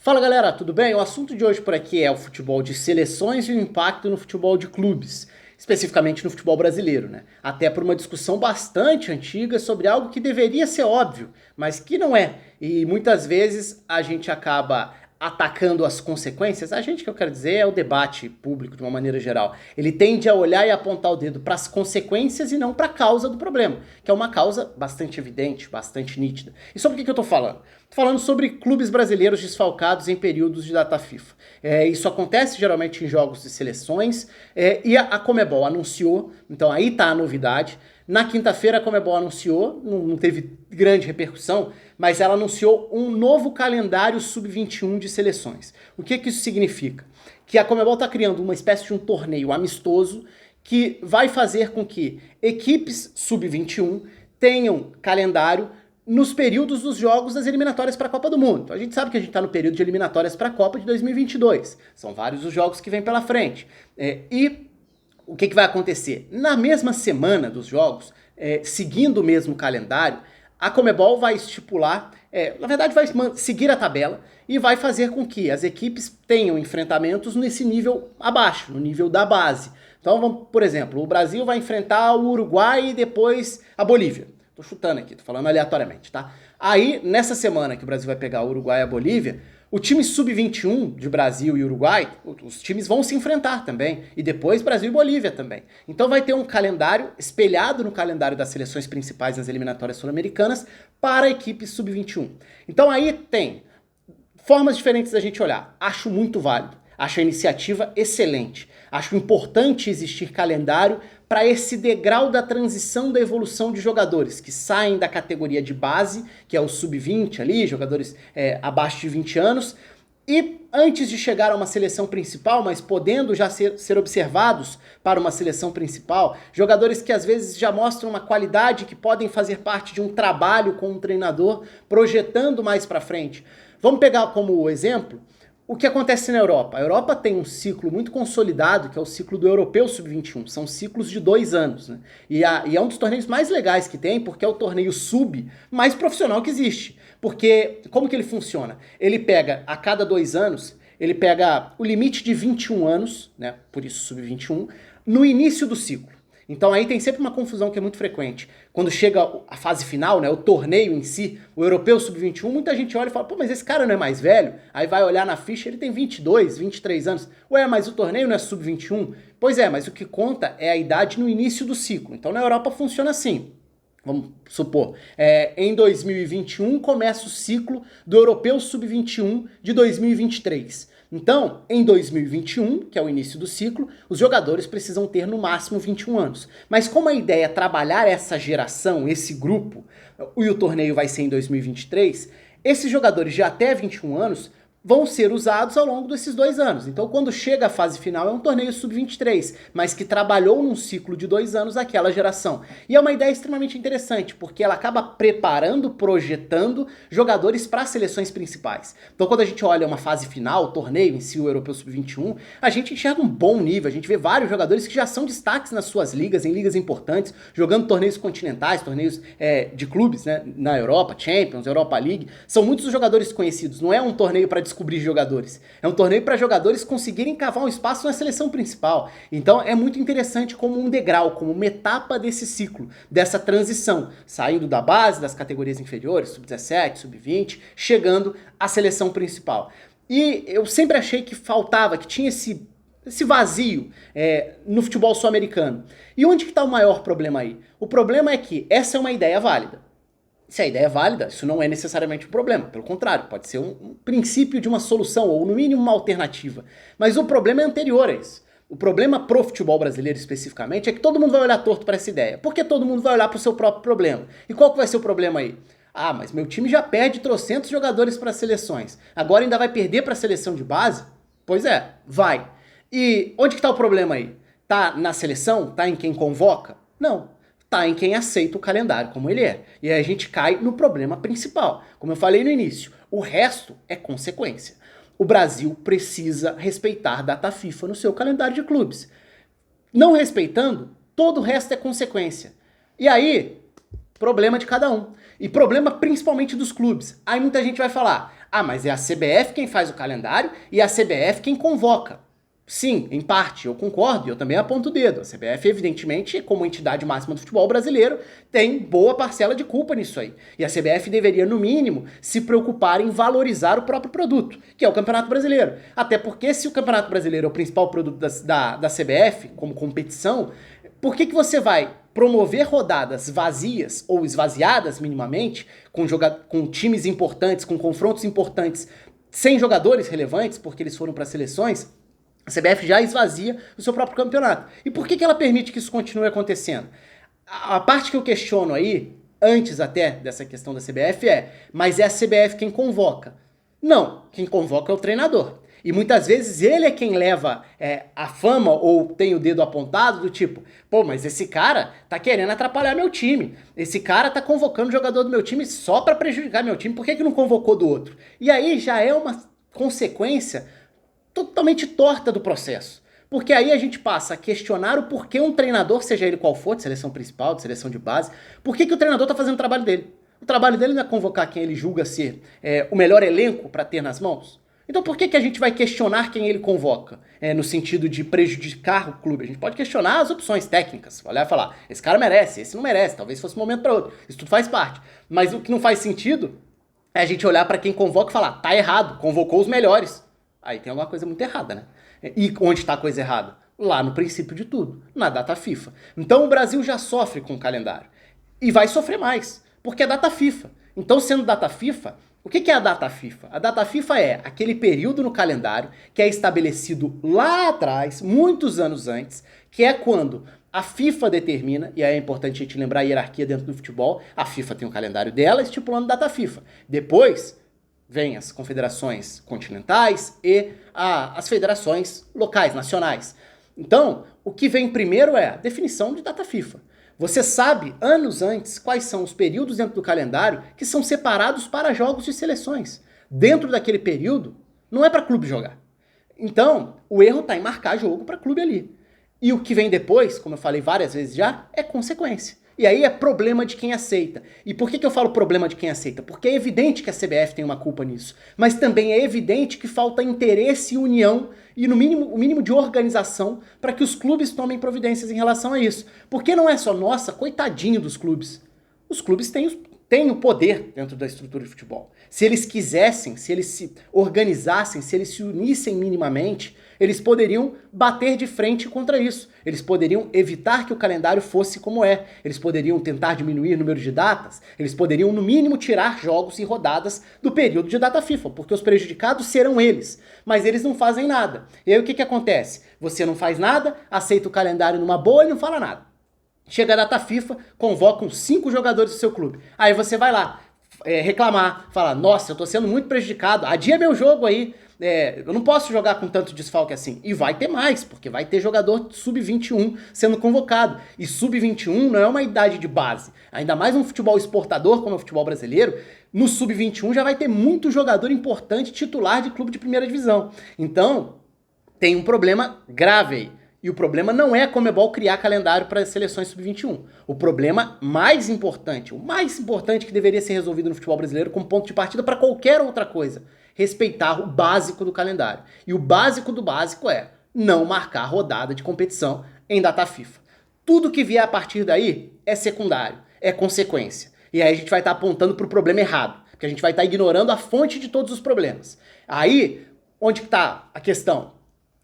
Fala galera, tudo bem? O assunto de hoje por aqui é o futebol de seleções e o impacto no futebol de clubes, especificamente no futebol brasileiro, né? Até por uma discussão bastante antiga sobre algo que deveria ser óbvio, mas que não é. E muitas vezes a gente acaba atacando as consequências. A gente, que eu quero dizer, é o debate público de uma maneira geral. Ele tende a olhar e apontar o dedo para as consequências e não para a causa do problema, que é uma causa bastante evidente, bastante nítida. E sobre o que eu tô falando? Tô falando sobre clubes brasileiros desfalcados em períodos de data FIFA. Isso acontece geralmente em jogos de seleções, e a Conmebol anunciou, então aí tá a novidade. Na quinta-feira a Conmebol anunciou, não teve grande repercussão, mas ela anunciou um novo calendário sub-21 de seleções. O que isso significa? Que a Conmebol está criando uma espécie de um torneio amistoso que vai fazer com que equipes sub-21 tenham calendário nos períodos dos jogos das eliminatórias para a Copa do Mundo. Então a gente sabe que a gente está no período de eliminatórias para a Copa de 2022. São vários os jogos que vêm pela frente. E o que vai acontecer? Na mesma semana dos jogos, seguindo o mesmo calendário, a Conmebol vai estipular, na verdade vai seguir a tabela e vai fazer com que as equipes tenham enfrentamentos nesse nível abaixo, no nível da base. Então, vamos, por exemplo, o Brasil vai enfrentar o Uruguai e depois a Bolívia. Tô chutando aqui, tô falando aleatoriamente, tá? Aí, nessa semana que o Brasil vai pegar o Uruguai e a Bolívia, o time sub-21 de Brasil e Uruguai, os times vão se enfrentar também. E depois Brasil e Bolívia também. Então vai ter um calendário espelhado no calendário das seleções principais das eliminatórias sul-americanas para a equipe sub-21. Então aí tem formas diferentes da gente olhar. Acho muito válido. Acho a iniciativa excelente. Acho importante existir calendário para esse degrau da transição da evolução de jogadores que saem da categoria de base, que é o sub-20 ali, jogadores abaixo de 20 anos, e antes de chegar a uma seleção principal, mas podendo já ser observados para uma seleção principal, jogadores que às vezes já mostram uma qualidade que podem fazer parte de um trabalho com um treinador, projetando mais para frente. Vamos pegar como exemplo o que acontece na Europa. A Europa tem um ciclo muito consolidado, que é o ciclo do Europeu Sub-21. São ciclos de 2 anos, né? E é um dos torneios mais legais que tem, porque é o torneio sub mais profissional que existe. Porque, como que ele funciona? Ele pega, a cada 2 anos, ele pega o limite de 21 anos, né? Por isso Sub-21, no início do ciclo. Então aí tem sempre uma confusão que é muito frequente. Quando chega a fase final, né, o torneio em si, o Europeu Sub-21, muita gente olha e fala, pô, mas esse cara não é mais velho? Aí vai olhar na ficha, ele tem 22, 23 anos. Ué, mas o torneio não é Sub-21? Pois é, mas o que conta é a idade no início do ciclo. Então na Europa funciona assim. Vamos supor, em 2021 começa o ciclo do Europeu Sub-21 de 2023. Então, em 2021, que é o início do ciclo, os jogadores precisam ter no máximo 21 anos. Mas como a ideia é trabalhar essa geração, esse grupo, e o torneio vai ser em 2023, esses jogadores de até 21 anos vão ser usados ao longo desses 2 anos. Então, quando chega a fase final, é um torneio sub-23, mas que trabalhou num ciclo de 2 anos aquela geração. E é uma ideia extremamente interessante, porque ela acaba preparando, projetando jogadores para as seleções principais. Então, quando a gente olha uma fase final, o torneio em si, o Europeu Sub-21, a gente enxerga um bom nível, a gente vê vários jogadores que já são destaques nas suas ligas, em ligas importantes, jogando torneios continentais, torneios de clubes, né, na Europa, Champions, Europa League. São muitos os jogadores conhecidos, não é um torneio para descobrir jogadores. É um torneio para jogadores conseguirem cavar um espaço na seleção principal. Então é muito interessante como um degrau, como uma etapa desse ciclo, dessa transição, saindo da base, das categorias inferiores, sub-17, sub-20, chegando à seleção principal. E eu sempre achei que faltava, que tinha esse vazio no futebol sul-americano. E onde que está o maior problema aí? O problema é que essa é uma ideia válida. Se a ideia é válida, isso não é necessariamente um problema. Pelo contrário, pode ser um princípio de uma solução, ou no mínimo uma alternativa. Mas o problema é anterior a isso. O problema pro futebol brasileiro especificamente é que todo mundo vai olhar torto para essa ideia. Porque todo mundo vai olhar pro seu próprio problema. E qual que vai ser o problema aí? Ah, mas meu time já perde trocentos jogadores para as seleções. Agora ainda vai perder para a seleção de base? Pois é, vai. E onde que tá o problema aí? Tá na seleção? Tá em quem convoca? Não. Tá em quem aceita o calendário como ele é. E aí a gente cai no problema principal. Como eu falei no início, o resto é consequência. O Brasil precisa respeitar a data FIFA no seu calendário de clubes. Não respeitando, todo o resto é consequência. E aí, problema de cada um. E problema principalmente dos clubes. Aí muita gente vai falar, Ah, mas é a CBF quem faz o calendário e é a CBF quem convoca. Sim, em parte, eu concordo, e eu também aponto o dedo. A CBF, evidentemente, como entidade máxima do futebol brasileiro, tem boa parcela de culpa nisso aí. E a CBF deveria, no mínimo, se preocupar em valorizar o próprio produto, que é o Campeonato Brasileiro. Até porque se o Campeonato Brasileiro é o principal produto da CBF, como competição, por que você vai promover rodadas vazias ou esvaziadas minimamente, com times importantes, com confrontos importantes, sem jogadores relevantes, porque eles foram para seleções? A CBF já esvazia o seu próprio campeonato. E por que ela permite que isso continue acontecendo? A parte que eu questiono aí, antes até dessa questão da CBF mas é a CBF quem convoca? Não, quem convoca é o treinador. E muitas vezes ele é quem leva a fama ou tem o dedo apontado do tipo, pô, mas esse cara tá querendo atrapalhar meu time. Esse cara tá convocando o jogador do meu time só pra prejudicar meu time. Por que não convocou do outro? E aí já é uma consequência totalmente torta do processo. Porque aí a gente passa a questionar o porquê um treinador, seja ele qual for, de seleção principal, de seleção de base, por que o treinador tá fazendo o trabalho dele? O trabalho dele não é convocar quem ele julga ser o melhor elenco para ter nas mãos? Então por que a gente vai questionar quem ele convoca? No sentido de prejudicar o clube. A gente pode questionar as opções técnicas. Olhar e falar, esse cara merece, esse não merece, talvez fosse um momento para outro. Isso tudo faz parte. Mas o que não faz sentido é a gente olhar para quem convoca e falar, tá errado, convocou os melhores. Aí tem alguma coisa muito errada, né? E onde está a coisa errada? Lá no princípio de tudo, na data FIFA. Então o Brasil já sofre com o calendário. E vai sofrer mais, porque é data FIFA. Então, sendo data FIFA, o que é a data FIFA? A data FIFA é aquele período no calendário que é estabelecido lá atrás, muitos anos antes, que é quando a FIFA determina, e aí é importante a gente lembrar a hierarquia dentro do futebol, a FIFA tem o calendário dela estipulando data FIFA. Depois vem as confederações continentais e as federações locais, nacionais. Então, o que vem primeiro é a definição de data FIFA. Você sabe, anos antes, quais são os períodos dentro do calendário que são separados para jogos de seleções. Dentro daquele período, não é para clube jogar. Então, o erro está em marcar jogo para clube ali. E o que vem depois, como eu falei várias vezes já, é consequência. E aí é problema de quem aceita. E por que eu falo problema de quem aceita? Porque é evidente que a CBF tem uma culpa nisso. Mas também é evidente que falta interesse e união e no mínimo, o mínimo de organização para que os clubes tomem providências em relação a isso. Porque não é só, nossa, coitadinho dos clubes. Os clubes têm o poder dentro da estrutura de futebol. Se eles quisessem, se eles se organizassem, se eles se unissem minimamente, eles poderiam bater de frente contra isso. Eles poderiam evitar que o calendário fosse como é. Eles poderiam tentar diminuir o número de datas. Eles poderiam, no mínimo, tirar jogos e rodadas do período de data FIFA, porque os prejudicados serão eles. Mas eles não fazem nada. E aí o que acontece? Você não faz nada, aceita o calendário numa boa e não fala nada. Chega a data FIFA, convocam 5 jogadores do seu clube. Aí você vai lá reclamar, falar, nossa, eu tô sendo muito prejudicado, adia meu jogo aí, eu não posso jogar com tanto desfalque assim. E vai ter mais, porque vai ter jogador sub-21 sendo convocado. E sub-21 não é uma idade de base. Ainda mais um futebol exportador como é o futebol brasileiro, no sub-21 já vai ter muito jogador importante titular de clube de primeira divisão. Então, tem um problema grave aí. E o problema não é a Conmebol criar calendário para as seleções sub-21. O problema mais importante, o mais importante que deveria ser resolvido no futebol brasileiro como ponto de partida para qualquer outra coisa, respeitar o básico do calendário. E o básico do básico é não marcar rodada de competição em data FIFA. Tudo que vier a partir daí é secundário, é consequência. E aí a gente vai estar apontando para o problema errado, porque a gente vai estar ignorando a fonte de todos os problemas. Aí, onde está a questão?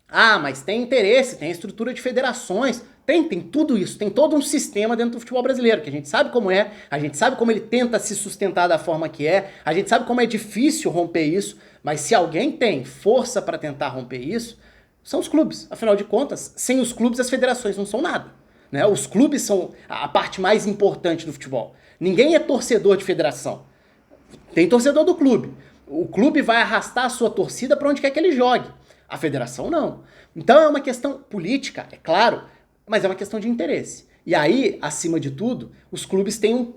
Ah, mas tem interesse, tem estrutura de federações, tem tudo isso, tem todo um sistema dentro do futebol brasileiro, que a gente sabe como é, a gente sabe como ele tenta se sustentar da forma que é, a gente sabe como é difícil romper isso, mas se alguém tem força para tentar romper isso, são os clubes. Afinal de contas, sem os clubes as federações não são nada. Né? Os clubes são a parte mais importante do futebol. Ninguém é torcedor de federação. Tem torcedor do clube. O clube vai arrastar a sua torcida para onde quer que ele jogue. A federação não. Então é uma questão política, é claro, mas é uma questão de interesse. E aí, acima de tudo, os clubes têm um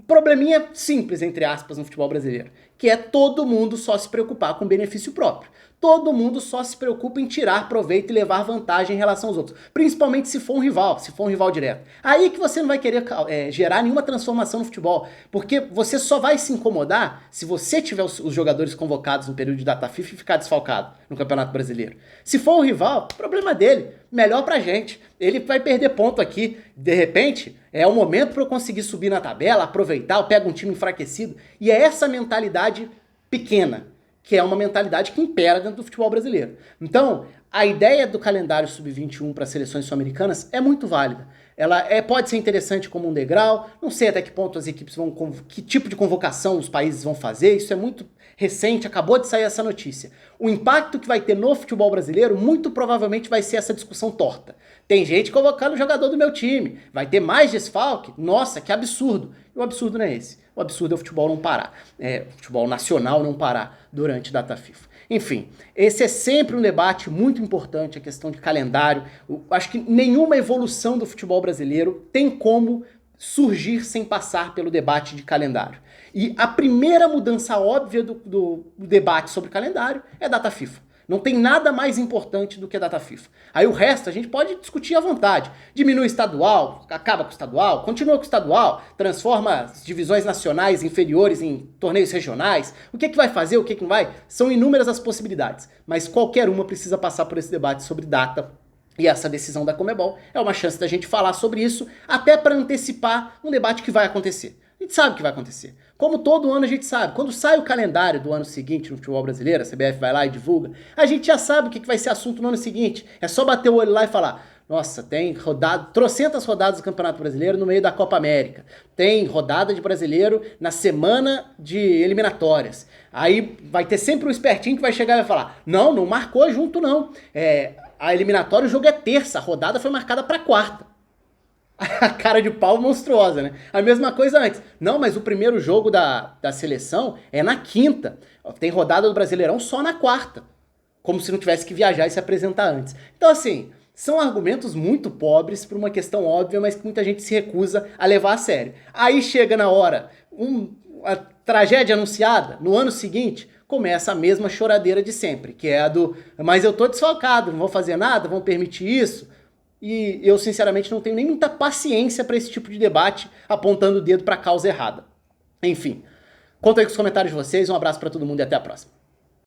probleminha simples, entre aspas, no futebol brasileiro, que é todo mundo só se preocupar com benefício próprio. Todo mundo só se preocupa em tirar proveito e levar vantagem em relação aos outros. Principalmente se for um rival direto. Aí que você não vai querer gerar nenhuma transformação no futebol. Porque você só vai se incomodar se você tiver os jogadores convocados no período de data FIFA e ficar desfalcado no Campeonato Brasileiro. Se for um rival, problema dele. Melhor pra gente. Ele vai perder ponto aqui. De repente, é o momento para eu conseguir subir na tabela, aproveitar, eu pego um time enfraquecido. E é essa mentalidade pequena que é uma mentalidade que impera dentro do futebol brasileiro. Então, a ideia do calendário sub-21 para as seleções sul-americanas é muito válida. Ela pode ser interessante como um degrau, não sei até que ponto as equipes vão, que tipo de convocação os países vão fazer, isso é muito recente, acabou de sair essa notícia. O impacto que vai ter no futebol brasileiro muito provavelmente vai ser essa discussão torta. Tem gente convocando o jogador do meu time, vai ter mais desfalque? Nossa, que absurdo. E o absurdo não é esse. O absurdo é o futebol não parar. O futebol nacional não parar durante data FIFA. Enfim, esse é sempre um debate muito importante, a questão de calendário. Acho que nenhuma evolução do futebol brasileiro tem como surgir sem passar pelo debate de calendário. E a primeira mudança óbvia do debate sobre calendário é a data FIFA. Não tem nada mais importante do que a data FIFA. Aí o resto a gente pode discutir à vontade. Diminui o estadual, acaba com o estadual, continua com o estadual, transforma as divisões nacionais inferiores em torneios regionais. O que vai fazer, o que não vai? São inúmeras as possibilidades. Mas qualquer uma precisa passar por esse debate sobre data. E essa decisão da Conmebol é uma chance da gente falar sobre isso, até para antecipar um debate que vai acontecer. A gente sabe o que vai acontecer. Como todo ano a gente sabe. Quando sai o calendário do ano seguinte no futebol brasileiro, a CBF vai lá e divulga, a gente já sabe o que vai ser assunto no ano seguinte. É só bater o olho lá e falar, nossa, tem trocentas rodadas do Campeonato Brasileiro no meio da Copa América. Tem rodada de brasileiro na semana de eliminatórias. Aí vai ter sempre um espertinho que vai chegar e vai falar, não marcou junto não. A eliminatória, o jogo é terça, a rodada foi marcada para quarta. A cara de pau monstruosa, né? A mesma coisa antes. Não, mas o primeiro jogo da seleção é na quinta. Tem rodada do Brasileirão só na quarta. Como se não tivesse que viajar e se apresentar antes. Então, assim, são argumentos muito pobres por uma questão óbvia, mas que muita gente se recusa a levar a sério. Aí chega na hora, a tragédia anunciada, no ano seguinte, começa a mesma choradeira de sempre, que é a do, mas eu tô desfalcado, não vou fazer nada, vão permitir isso? E eu, sinceramente, não tenho nem muita paciência para esse tipo de debate apontando o dedo para a causa errada. Enfim, conta aí com os comentários de vocês, um abraço para todo mundo e até a próxima.